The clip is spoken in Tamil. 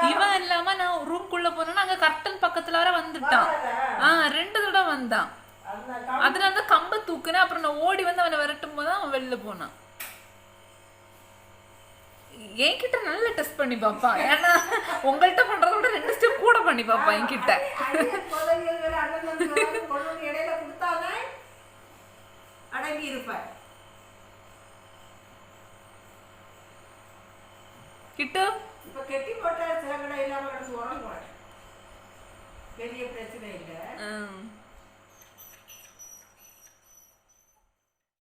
இவன் இல்லாம நான் ரூம்குள்ள போனேன்னா அங்க கர்டன் பக்கத்துல வர வந்துட்டான். 2 தடவை வந்தான். அதனால தான் கம்ப தூக்குனேன். அப்புறம் நான் ஓடி வந்து அவனை விரட்டும் போது அவன் வெளில போனான். என்கிட்ட நல்லா டெஸ்ட் பண்ணி பாப்பா. ஏன்னா உங்கள்கிட்ட பண்றத விட 2 ஸ்டெப் கூட பண்ணி பாப்பா என்கிட்ட. அடங்கி இருப்பார். கிட்டு இப்ப கெட்டி போட்டா சில கடை இல்லாம உறங்க மாட்டேன். பெரிய பிரச்சனை இல்லை.